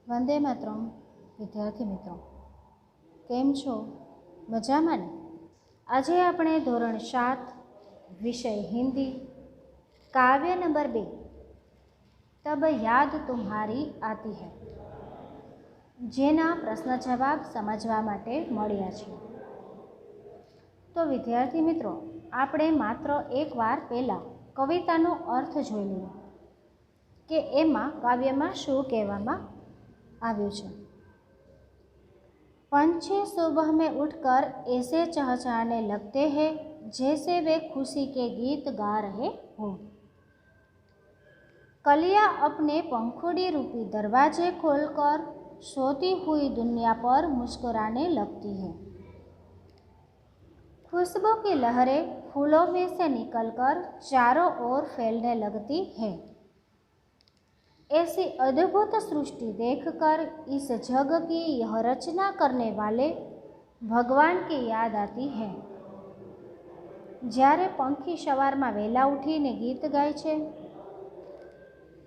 વંદે માતરમ. વિદ્યાર્થી મિત્રો, કેમ છો? મજામાં ને? આજે આપણે ધોરણ 7 વિષય હિન્દી કાવ્ય નંબર 2 તબ યાદ તુમ્હારી આતી હૈ જેના પ્રશ્ન જવાબ સમજવા માટે મળ્યા છે. તો વિદ્યાર્થી મિત્રો, આપણે માત્ર એકવાર પહેલાં કવિતાનો અર્થ જોઈ લઈએ કે એમાં કાવ્યમાં શું કહેવામાં આવ્યું છે. पंछी सुबह में उठकर ऐसे चहचहाने लगते हैं जैसे वे खुशी के गीत गा रहे हो. कलियां अपने पंखुड़ी रूपी दरवाजे खोलकर सोती हुई दुनिया पर मुस्कुराने लगती है. खुशबू की लहरें फूलों में से निकलकर चारों ओर फैलने लगती है. ऐसी अद्भुत सृष्टि देखकर इस जग की यह रचना करने वाले भगवान की याद आती है. જ્યારે પંખી સવારમાં વહેલા ઉઠીને ગીત ગાય છે,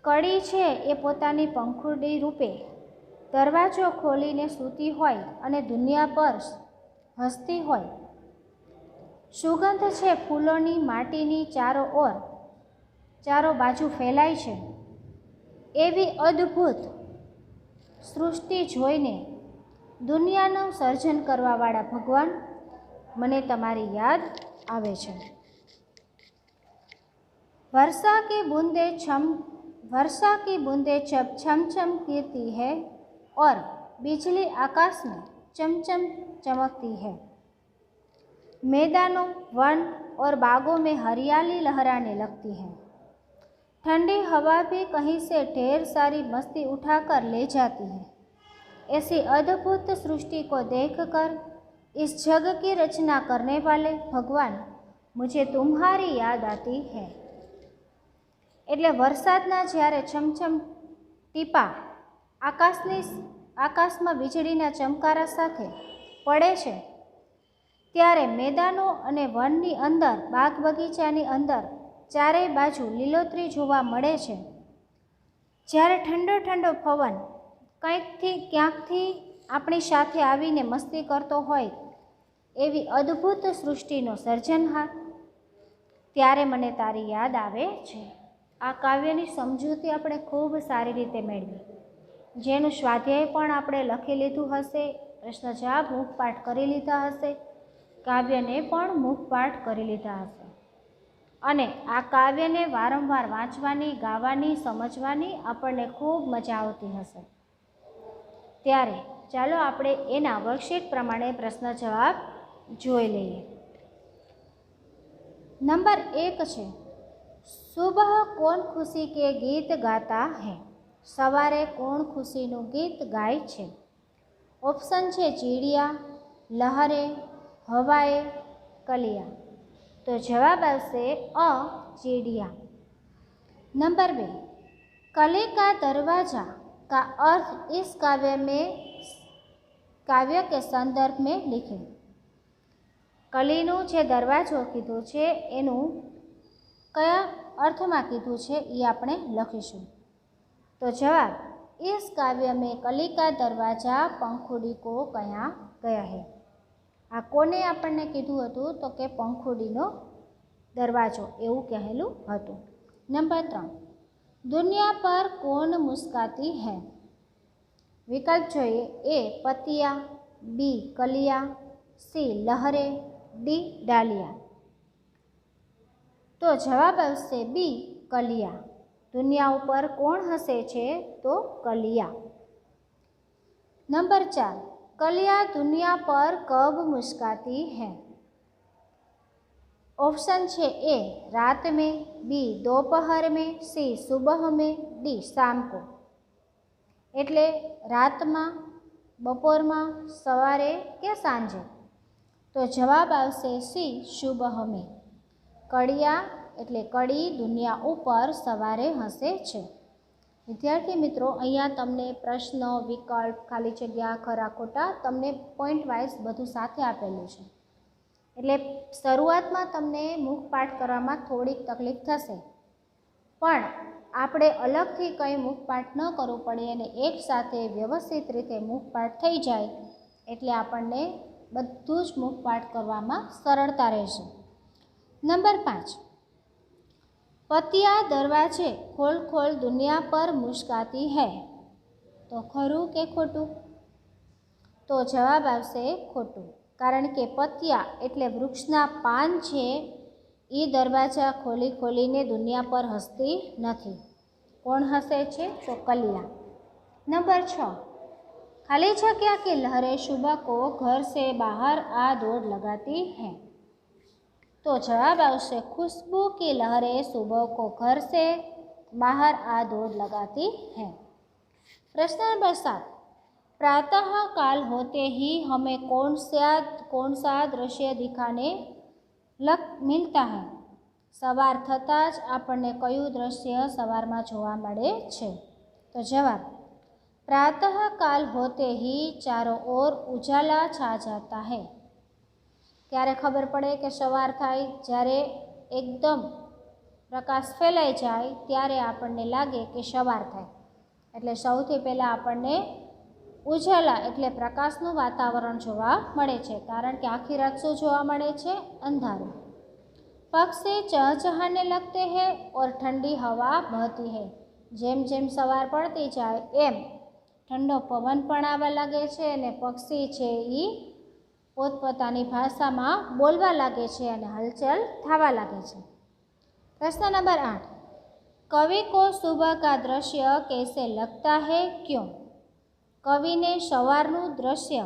કળી છે એ પોતાની પંખુડી રૂપે દરવાજો ખોલીને સૂતી હોય અને દુનિયા પર હસતી હોય. સુગંધ છે ફૂલોની માટીની ચારો બાજુ ફેલાય છે. એવી અદ્ભુત સૃષ્ટિ જોઈને દુનિયાનું સર્જન કરવાવાળા ભગવાન મને તમારી યાદ આવે છે. वर्षा की बूंदे जब छम छम गिरती है और बिजली आकाश में चमचम चमकती है. मैदानों, वन और बागों में हरियाली लहराने लगती है. ठंडी हवा भी कहीं से ढेर सारी मस्ती उठाकर ले जाती है. ऐसी अद्भुत सृष्टि को देखकर इस जग की रचना करने वाले भगवान मुझे तुम्हारी याद आती है. એટલે વરસાદના જ્યારે છમછમ ટીપા આકાશમાં વીજળીના ચમકારા સાથે પડે છે, ત્યારે મેદાનો અને વનની અંદર, બાગ બગીચાની અંદર ચારેય બાજુ લીલોતરી જોવા મળે છે. જ્યારે ઠંડો ઠંડો પવન ક્યાંકથી આપણી સાથે આવીને મસ્તી કરતો હોય એવી અદ્ભુત સૃષ્ટિનો સર્જનહાર, ત્યારે મને તારી યાદ આવે છે. આ કાવ્યની સમજૂતી આપણે ખૂબ સારી રીતે મેળવી, જેનું સ્વાધ્યાય પણ આપણે લખી લીધું હશે, પ્રશ્ન જવાબ મુખપાઠ કરી લીધા હશે, કાવ્યને પણ મુખપાઠ કરી લીધા હશે. અને આ કાવ્યને વારંવાર વાંચવાની, ગાવાની, સમજવાની આપણને ખૂબ મજા આવતી હશે. ત્યારે ચાલો આપણે એના વર્કશીટ પ્રમાણે પ્રશ્ન જવાબ જોઈ લઈએ. નંબર 1 છે, સુબહ કોણ ખુશી કે ગીત ગાતા હૈ? સવારે કોણ ખુશીનું ગીત ગાય છે? ઓપ્શન છે ચીડિયા, લહરે, હવાએ, કલિયા. તો જવાબ આવશે અ, ચીડિયા. नंबर 2, कली का दरवाजा का अर्थ इस काव्य के संदर्भ में लिखें. કલીનું જે દરવાજો કીધું છે એનું કયા અર્થમાં કીધું છે એ આપણે લખીશું. તો જવાબ, इस काव्य में कली का दरवाजा पंखुड़ी को कहाँ गया है. આ કોને આપણને કીધું હતું? તો કે પંખુડીનો દરવાજો એવું કહેલું હતું. નંબર 3, दुनिया पर कौन मुस्काती है? વિકલ્પ જોઈએ. એ પતિયા, બી કલિયા, સી લહરે, ડી ડાલિયા. તો જવાબ આવશે બી કલિયા. દુનિયા ઉપર કોણ હસે છે? તો કલિયા. નંબર 4, कलियां दुनिया पर कब मुस्काती है? ऑप्शन छे ए रात में, बी दोपहर में, सी सुबह में, डी शाम को. એટલે રાતમાં, બપોરમાં, સવારે કે સાંજે. તો જવાબ આવશે સી સુબહ में. કળિયા એટલે કળી દુનિયા ઉપર સવારે હસે છે. વિદ્યાર્થી મિત્રો, અહીંયા તમને પ્રશ્ન, વિકલ્પ, ખાલી જગ્યા, ખરા ખોટા તમને પોઈન્ટ વાઇઝ બધું સાથે આપેલું છે. એટલે શરૂઆતમાં તમને મુખપાઠ કરવામાં થોડીક તકલીફ થશે, પણ આપણે અલગથી કંઈ મુખપાઠ ન કરવું પડે અને એકસાથે વ્યવસ્થિત રીતે મુખપાઠ થઈ જાય એટલે આપણને બધું જ મુખપાઠ કરવામાં સરળતા રહેશે. નંબર 5, પતિયા દરવાજે ખોલ ખોલ દુનિયા પર મુસ્કાતી હૈ. તો ખરું કે ખોટું? તો જવાબ આવશે ખોટું, કારણ કે પતિયા એટલે વૃક્ષના પાન છે એ દરવાજા ખોલી ખોલીને દુનિયા પર હસતી નથી. કોણ હસે છે? તો કલિયા. નંબર 6, खाली जगह की लहरें सुबह को घर से बाहर आ दौड़ लगाती हैं. तो जवाब आवश्य खुशबू की लहरें सुबह को घर से बाहर आ दौड़ लगाती हैं. प्रश्न नंबर 7, प्रातः काल होते ही हमें कौन सा दृश्य दिखाने मिलता है. सवार थता ज आपने कયું दृश्य सवार में જોવા મળે છે? तो जवाब प्रातः काल होते ही चारों ओर उजाला छा जाता है. क्यारे खबर पड़े कि सवार थाय ज्यारे एकदम प्रकाश फैलाई जाए त्यारे आपने लगे कि सवार थाय एटले सौथी पहला आपने उजाला एटले प्रकाशनु वातावरण जोवा मळे छे, कारण के आखी रात शुं जोवा मळे छे? अंधारू. पक्षी चहचहाने लगते हैं और ठंडी हवा बहती है. जेम जेम सवार पड़ती जाए एम ठंडो पवन पण आवा लागे छे अने पक्षी छे ई पोतपोतानी भाषामां बोलवा लागे छे अने हलचल थवा लागे छे. प्रश्न नंबर 8, कवि को सुबह का दृश्य कैसे लगता है, क्यों? कवि ने सवारनु दृश्य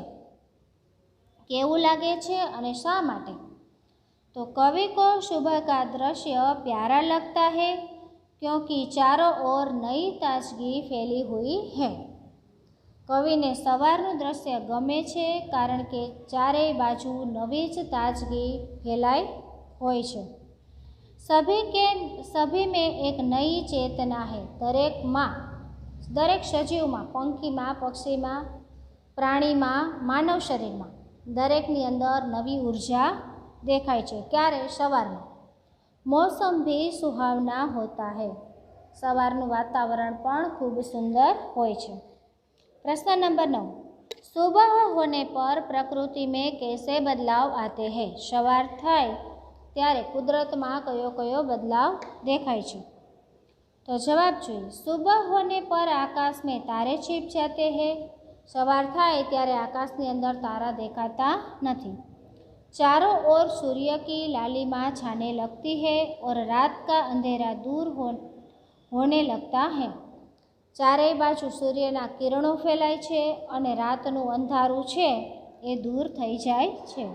केवुं लागे छे अने शा माटे? तो कवि को सुबह का दृश्य प्यारा लगता है क्योंकि चारों ओर नई ताजगी फैली हुई है. कवि ने सवारनु दृश्य गमे छे कारण के चारे बाजू नवी ज ताजगी फैलाई होय छे. सभी में एक नई चेतना है. दरेक सजीव में, पंखी में, पक्षी में, प्राणी में, मानव शरीर में दरेकनी अंदर नवी ऊर्जा देखाय छे. क्यारे? सवारमां. मौसम भी सुहावना होता है. सवारनु वातावरण पण खूब सुंदर होय छे. प्रश्न नंबर 9, सुबह होने पर प्रकृति में कैसे बदलाव आते हैं. सवार थाय त्यारे कुदरत में कयो कयो बदलाव देखाय छे? तो जवाब જોઈએ. सुबह होने पर आकाश में तारे छिप जाते हैं. सवार थाय त्यारे आकाशनी अंदर तारा देखाता नहीं. चारों ओर सूर्य की लालिमा छाने लगती है और रात का अंधेरा दूर होने लगता है. चारेय बाजू सूर्यना किरणों फैलाय छे अने रातनु अंधारू छे ए दूर थई जाय छे.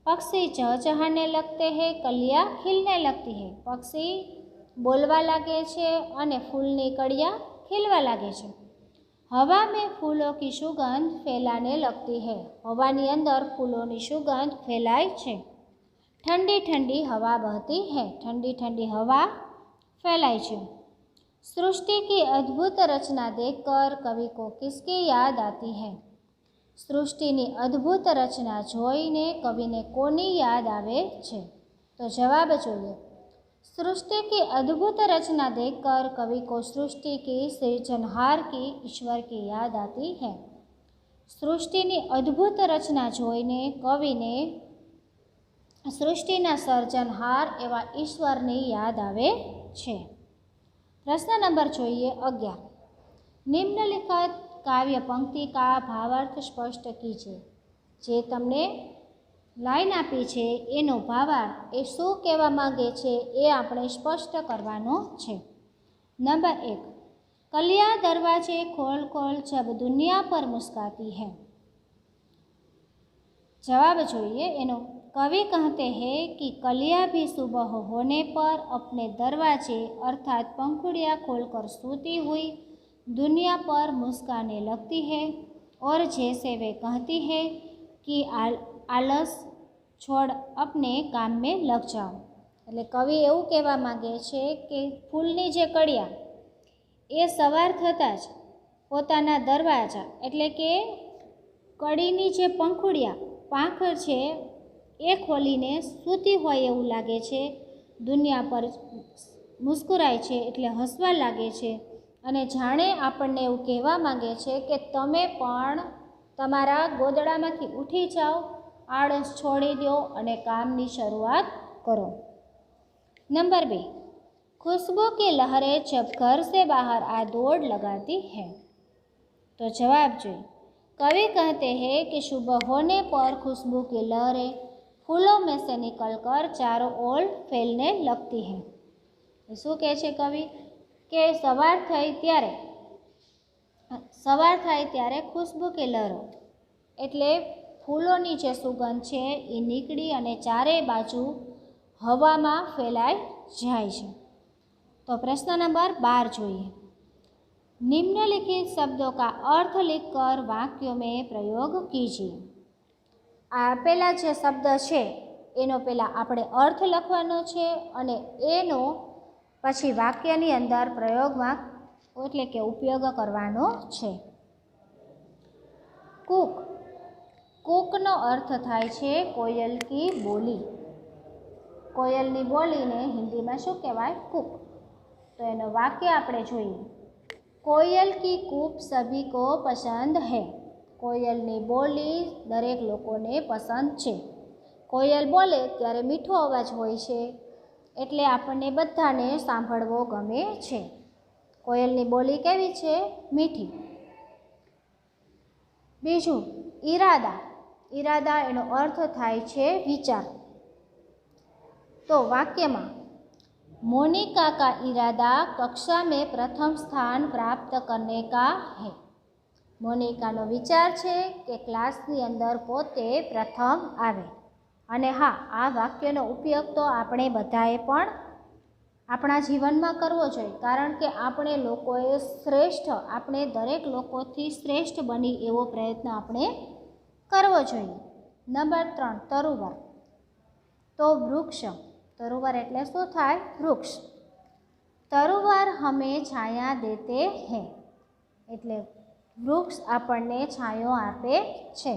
पक्षी चहचहाने लगते हैं, कलियां खिलने लगती है. पक्षी बोलवा लागे छे अने फूलनी कड़िया खिलवा लागे छे. हवा में फूलों की सुगंध फैलाने लगती है. हवानी अंदर फूलों की सुगंध फैलाय छे. ठंडी ठंडी हवा बहती है. ठंडी ठंडी हवा फैलाय छे. सृष्टि की अद्भुत रचना देखकर कवि को किसकी याद आती है. सृष्टिनी अद्भुत रचना जोईने कविने कोनी याद आवे छे? तो जवाब જોઈએ. सृष्टि की अद्भुत रचना देखकर कवि को सृष्टि की सृजनहार की ईश्वर की याद आती है. सृष्टिनी अद्भुत रचना जोईने कविने सृष्टिना सर्जनहार एवा ईश्वरनी याद आवे छे. प्रश्न नंबर જોઈએ 11, निम्नलिखित काव्य पंक्ति का भावार्थ स्पष्ट कीजिए. जे तमने लाइन आपी छे एनो भावार्थ ए शुं कहेवा मांगे छे ए आपणे स्पष्ट करवानो छे. नंबर 1, कलिया दरवाजे खोल खोल जब दुनिया पर मुस्काती है. जवाब જોઈએ एनो. कवि कहते हैं कि कलिया भी सुबह होने पर अपने दरवाजे अर्थात पंखुड़ियाँ खोलकर सोती हुई दुनिया पर मुस्काने लगती है और जैसे वे कहती है कि आलस छोड़ अपने काम में लग जाओ. એટલે કવિ એવું કહેવા માગે છે કે ફૂલની જે કળિયા એ સવાર થતાં જ પોતાના દરવાજા એટલે કે કડીની જે પંખુડિયા પાંખ છે એ ખોલીને સૂતી હોય એવું લાગે છે. દુનિયા પર મુસ્કુરાય છે એટલે હસવા લાગે છે અને જાણે આપણને એવું કહેવા માંગે છે કે તમે પણ તમારા ગોદડામાંથી ઉઠી જાઓ, આળસ છોડી દો અને કામની શરૂઆત કરો। नंबर 2, खुशबू की लहरें जब घर से बाहर आ दौड़ लगाती है। तो जवाब जो कवि कहते हैं कि सुबह होने पर खुशबू की लहरें फूलों में से निकलकर चारों ओर फैलने लगती हैं। શું કહે છે કવિ કે સવાર થાય ત્યારે ખુશ્બુ કે લહેરો એટલે ફૂલોની જે સુગંધ છે એ નીકળી અને ચારેય બાજુ હવામાં ફેલાઈ જાય છે। तो प्रश्न नंबर 12 જોઈએ। निम्नलिखित शब्दों का अर्थ लिखकर वाक्यों में प्रयोग कीजिए। આ આપેલા જે શબ્દ છે એનો પહેલાં આપણે અર્થ લખવાનો છે અને એનો પછી વાક્યની અંદર પ્રયોગમાં એટલે કે ઉપયોગ કરવાનો છે। કૂક, કૂકનો અર્થ થાય છે કોયલ કી બોલી। કોયલની બોલીને હિન્દીમાં શું કહેવાય? કૂક। તો એનો વાક્ય આપણે જોઈએ। કોયલ કી કૂક સભી કો પસંદ હૈ। કોયલની બોલી દરેક લોકોને પસંદ છે। કોયલ બોલે ત્યારે મીઠો અવાજ હોય છે એટલે આપણને બધાને સાંભળવો ગમે છે। કોયલની બોલી કેવી છે? મીઠી। બીજું, ઈરાદા। ઈરાદા એનો અર્થ થાય છે વિચાર। तो वाक्य में मोनिका का इरादा कक्षा में प्रथम स्थान प्राप्त करने का है। मोनिकानो विचार है कि क्लासनी अंदर पोते प्रथम आवे। अने हाँ, आ वाक्यनो उपयोग तो आपणे बधाए पण आपणा जीवन में करवो जोईए, कारण के आपणे लोकोए श्रेष्ठ, आपणे दरेक लोकोथी श्रेष्ठ बनी एवो प्रयत्न आपणे करवो जोईए। नंबर 3, तरुवर। तो वृक्ष, तरुवर एटले शुं थाय? वृक्ष। तरुवर हमें छाया देते हैं एटले वृक्ष आपणने छायो आपे छे।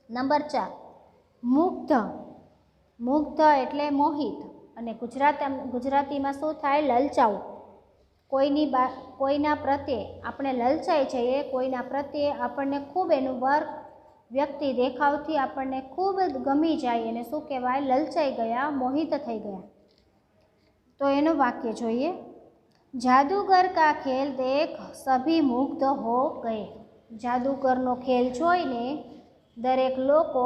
नंबर 4, मुग्ध। मुग्ध एटले मोहित अने गुजराती में शुं थाय? ललचाऊ। कोईना प्रत्ये आपणे ललचाई जईए, कोईना प्रत्ये आपणने खूब एनुं वर्क व्यक्ति देखावथी आपणने खूब गमी जाए एने शुं कहेवाय? ललचाई गया, मोहित थई गया। तो एनो वाक्य जोईए। जादूगर का खेल देख सभी मुग्ध हो गए। जादूगरनो खेल जोईने दरेक लोको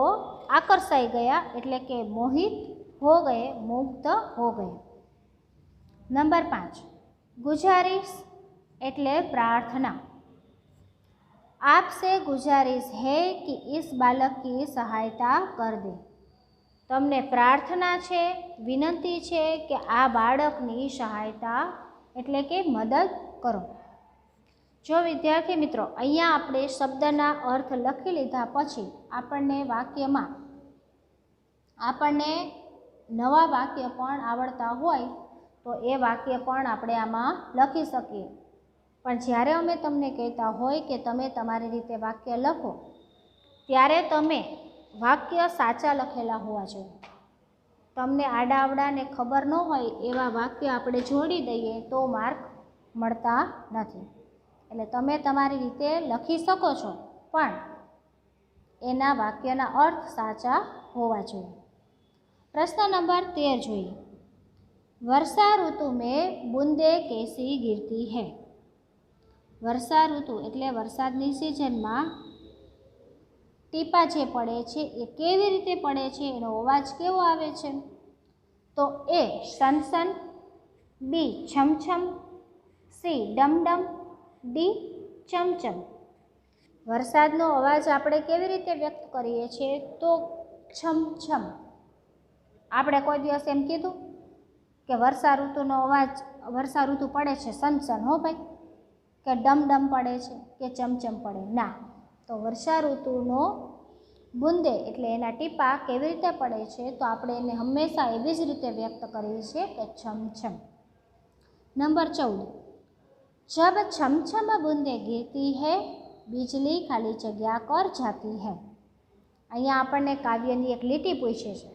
आकर्षाई गया एटले के मोहित हो गए, मुग्ध हो गए। नंबर 5, गुजारिश एटले प्रार्थना। आपसे गुजारिश है कि इस बालक की सहायता कर दे। तमने प्रार्थना छे, विनंती छे कि आ बाळकनी सहायता एटले के मदद करो। जो विद्यार्थी मित्रों अहींया आपणे शब्दना अर्थ लखी लीधा पछी आपणने वाक्यमां आपणने नवा वाक्य पण आवडता होय तो ए वाक्य पण आपणे आमां लखी सकीए। पण ज्यारे अमे तमने कहेता होय के तमे तमारी रीते वाक्य लखो त्यारे तमे वाक्य साचा लखेला होवा जोईए। तमने आडाअवड़ा ने खबर न होय एवा वाक्य आपणे जोड़ी दईए तो मार्क मळता नथी। एटले तमे तमारी रीते लखी शको छो पण एना वाक्यना अर्थ साचा होवा जोईए। प्रश्न नंबर 13 जोईए। वर्षा ऋतु में बूंदे कैसी गिरती है। वर्षा ऋतु एटले वरसादनी सीजनमां टीपा जे पड़े छे ए केवी रीते पड़े छे, एनो अवाज केवो आवे छे? तो ए सन, बी छमछम, सी डमडम, डी चमचम। वरसादनो अवाज आपणे केवी रीते व्यक्त करीए छीए? तो छमछम। आपणे कोई दिवस एम कीधुं के वर्षा ऋतुनो अवाज, वर्षा ऋतु पड़े छे सन हो भाई, के डमडम पड़े छे के चमचम पड़े? ना। तो वर्षा ऋतुनो बूंदे एटले एना टीपा केवी रीते पड़े छे तो आपणे एने हमेशा एवी ज रीते व्यक्त करीए छीए के छमछम। नंबर 14, जब छमछम बूंदे गिरती है बिजली खाली जग्या कर जाती है। अहींया आपणने काव्यनी एक लीटी पूछे छे।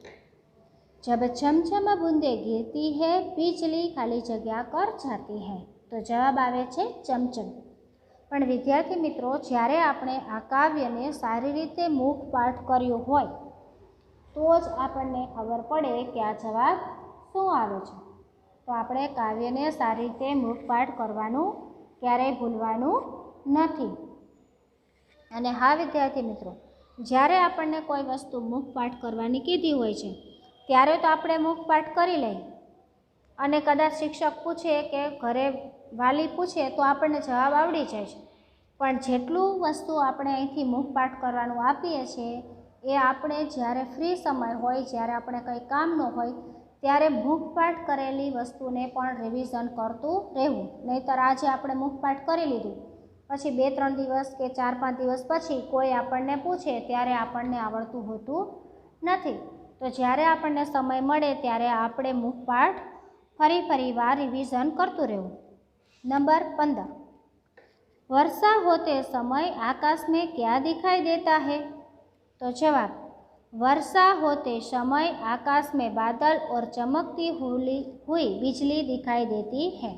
जब छमछम बूंदे गिरती है बिजली खाली जगह कर जाती है। तो जवाब आवे छे चमचम। पण विद्यार्थी मित्रों, જ્યારે આપણે આ કાવ્યને સારી રીતે મુખપાઠ કર્યો હોય તો જ આપણને ખબર પડે કે આ જવાબ શું આવે છે। તો આપણે કાવ્યને સારી રીતે મુખપાઠ કરવાનું ક્યારેય ભૂલવાનું નથી। અને હા વિદ્યાર્થી મિત્રો, જ્યારે આપણને કોઈ વસ્તુ મુખપાઠ કરવાની કીધી હોય છે ત્યારે તો આપણે મુખપાઠ કરી લઈએ અને કદાચ શિક્ષક પૂછે કે ઘરે વાલી પૂછે તો આપણને જવાબ આવડી જાય છે। પણ જેટલું વસ્તુ આપણે અહીંથી મુખપાઠ કરવાનું આપીએ છીએ એ આપણે જ્યારે ફ્રી સમય હોય, જ્યારે આપણે કંઈ કામ ન હોય ત્યારે મુખપાઠ કરેલી વસ્તુને પણ રિવિઝન કરતું રહેવું। નહીંતર આજે આપણે મુખપાઠ કરી લીધું, પછી 2-3 દિવસ કે 4-5 દિવસ પછી કોઈ આપણને પૂછે ત્યારે આપણને આવડતું હોતું નથી। તો જ્યારે આપણને સમય મળે ત્યારે આપણે મુખપાઠ ફરી વાર રિવિઝન કરતું રહેવું। नंबर 15, वर्षा होते समय आकाश में क्या दिखाई देता है? तो जवाब, वर्षा होते समय आकाश में बादल और चमकती हुई बिजली दिखाई देती है।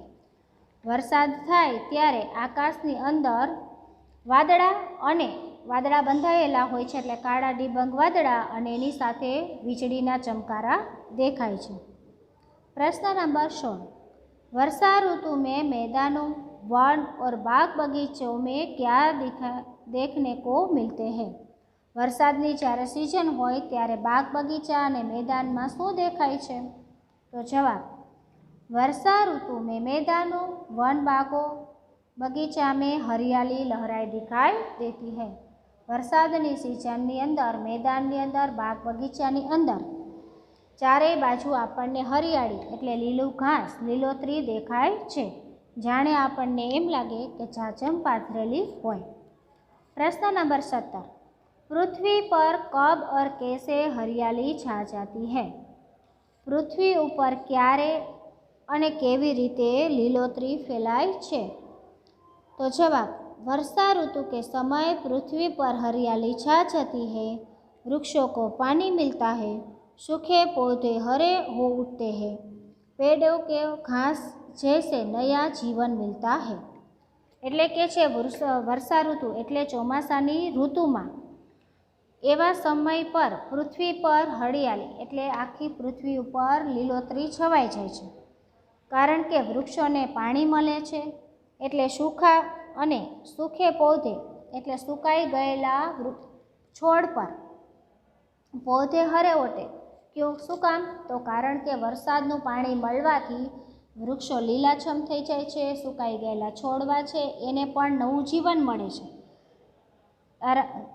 वरसाद थाय त्यारे आकाशनी अंदर वादळा बंधायेला होय छे, एटले काळा डिबंग वादळा अने एनी साथे वीजळीना चमकारा देखाय छे। प्रश्न नंबर 16, वर्षा ऋतु में मैदानों, वन और बाग बगीचों में क्या देखने को मिलते हैं? वरसादनी જ્યારે सीजन होय त्यारे बाग बगीचा अने मैदान में शुं देखाय छे? तो जवाब, वर्षा ऋतु में मैदानों, वन, बागों बगीचा में हरियाली लहराई दिखाई देती है। वरसादनी सीजननी अंदर मैदाननी अंदर बाग बगीचानी अंदर चारे बाजू आपणने हरियाळी एटले लीलू घास, लीलोतरी देखाय छे। जाणे आपणने एम लागे के झाझम पाथरेली होय। प्रश्न नंबर 17, पृथ्वी पर कब और कैसे हरियाली छा जाती है? पृथ्वी ऊपर क्यारे अने केवी रीते लीलोतरी फैलाय छे? तो जवाब, वर्षा ऋतु के समय पृथ्वी पर हरियाली छा जाती है, वृक्षों को पानी मिलता है, सूखे पौधे हरे हो उठते हैं, पेड़ों के घास जैसे नया जीवन मिलता है। एटले के छे वर्षा ऋतु एटले ચોમાસાની ઋતુમાં एवा समय पर पृथ्वी पर हरियाली एटले आखी पृथ्वी पर लीलोतरी छवाई जाय छे, कारण के वृक्षोने पाणी मळे छे एटले सूखा अने सूखे पौधे एटले सुकाई गयेला छोड़ पर पौधे हरे ओटे। क्यों, शुं काम? तो कारण के वरसादनुं पाणी मळवाथी वृक्षो लीलाछम थई जाय छे, सुकाई गयेला छोड़वा छे एने पण नवुं जीवन मळे छे।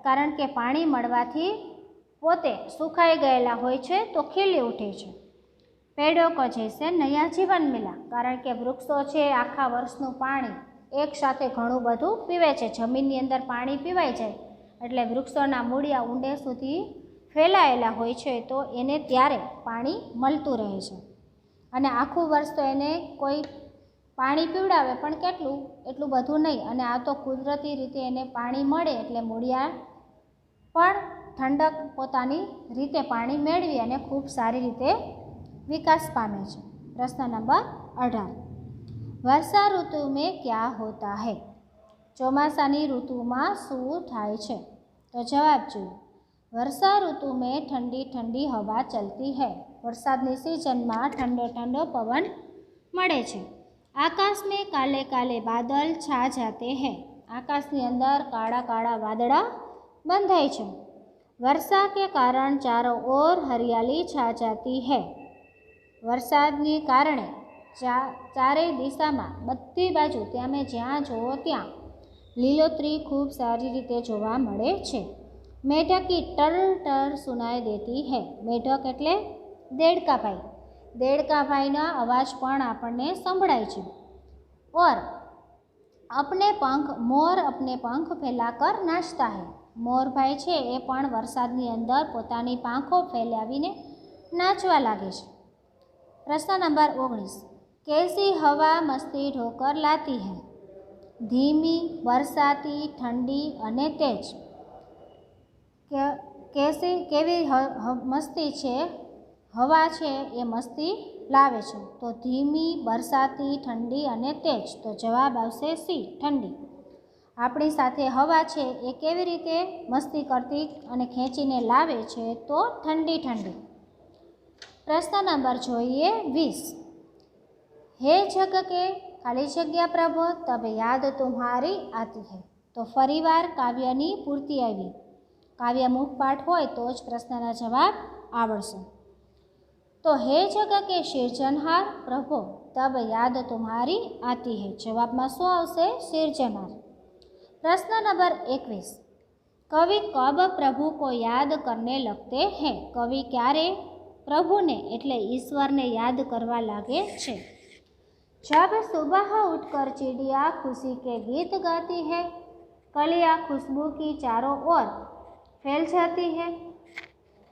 कारण के पाणी मळवाथी पोते सुखाई गयेला होय छे तो खीली उठे छे। पेड़ों को जैसे नया जीवन मिला, कारण के वृक्षो छे आखा वर्षनुं पाणी एक साथे घणुं बधुं पीवे छे। जमीननी अंदर पाणी पीवाई जाय एटले वृक्षोना मूळिया ऊंडे सुधी फैलायेला होय छे तो एने त्यारे पाणी मळतुं रहे छे अने आखुं वर्ष तो एने कोई पाणी पीवडावे पण केटલું એટલું બધું નહીં, અને આ તો કુદરતી રીતે એને પાણી મળે એટલે મૂળિયા પણ ઠંડક પોતાની રીતે પાણી મેળવી અને ખૂબ સારી રીતે વિકાસ પામે છે। પ્રશ્ન નંબર 18, વર્ષા ઋતુ में क्या होता है? ચોમાસાની ઋતુમાં શું થાય છે? તો જવાબ જોઈએ, वर्षा ऋतु में ठंडी ठंडी हवा चलती है। वरसादनी सीजन में ठंडो ठंडो पवन मळे छे। आकाश में काले काले बादल छा जाते हैं। आकाशनी अंदर काड़ा काड़ा वादळा बंधाय छे। वर्षा के कारण चारों ओर हरियाली छा जाती है। वरसादनी कारणे चारे दिशा में बधी बाजू त्यामे ज्यां जोवो त्यां लीलोतरी खूब सारी रीते जोवा मळे छे। मेढकी टर टर सुनाई देती है। मेढक एटले देड़का भाई। देड़का भाईना अवाज पण आपणने संभळाय छे। और मोर अपने पंख फैलाकर नाचता है। मोर भाई छे ए पण वरसादनी अंदर पोतानी पांखो फैलावीने नाचवा लागे छे। प्रश्न नंबर 19, कैसी हवा मस्ती ढोकर लाती है? धीमी, बरसाती, ठंडी अने तेज। केवी मस्ती छे હવા છે એ મસ્તી લાવે છે. તો ધીમી, બરસાતી, ઠંડી અને તેજ. તો જવાબ આવશે સી, ઠંડી. આપણી સાથે હવા છે એ કેવી રીતે મસ્તી કરતી અને ખેંચીને લાવે છે? તો ઠંડી ઠંડી. પ્રશ્ન નંબર જોઈએ 20. હે જગ કે ખાલી જગ્યા પ્રભુ તબ યાદ તુમ્હારી આતી હૈ. તો ફરીવાર કાવ્યની પૂર્તિ આવી. કાવ્ય મુખપાઠ હોય તો જ પ્રશ્નના જવાબ આવડશે. તો હે જગ કે સિરજનહાર પ્રભુ તબ યાદ તુમ્હારી આતી હૈ. જવાબમાં શું આવશે? સિરજનહાર. प्रश्न नंबर 21. कवि कब प्रभु को याद करने लगते हैं? कवि क्यारे प्रभु ने एटले ईश्वर ने याद करवा लागे छे? जब सुबह उठकर चिड़िया खुशी के गीत गाती है, कलियां खुशबू की चारों ओर फैल जाती है,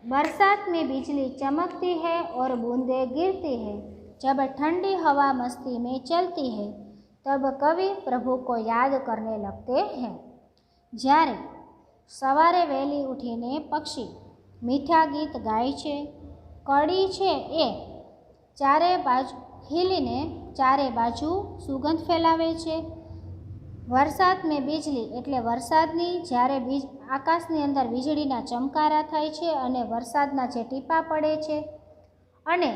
बरसात में बिजली चमकती है और बूंदें गिरती है, जब ठंडी हवा मस्ती में चलती है, तब कवि प्रभु को याद करने लगते हैं. જ્યારે સવારે વહેલી ઉઠીને પક્ષી મીઠા ગીત ગાય છે, કળી છે એ ચારે બાજુ ખીલીને ચારે બાજુ સુગંધ ફેલાવે છે, વરસાદ મેં બીજલી એટલે વરસાદની જ્યારે આકાશની અંદર વીજળીના ચમકારા થાય છે અને વરસાદના જે ટીપાં પડે છે, અને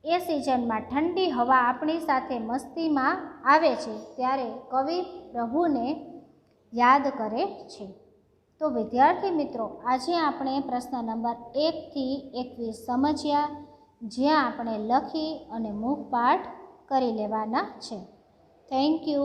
એ સિઝનમાં ઠંડી હવા આપણી સાથે મસ્તીમાં આવે છે, ત્યારે કવિ પ્રભુને યાદ કરે છે. તો વિદ્યાર્થી મિત્રો, આજે આપણે પ્રશ્ન નંબર 1 થી 21 સમજ્યા, જ્યાં આપણે લખી અને મુખપાઠ કરી લેવાના છે. Thank you.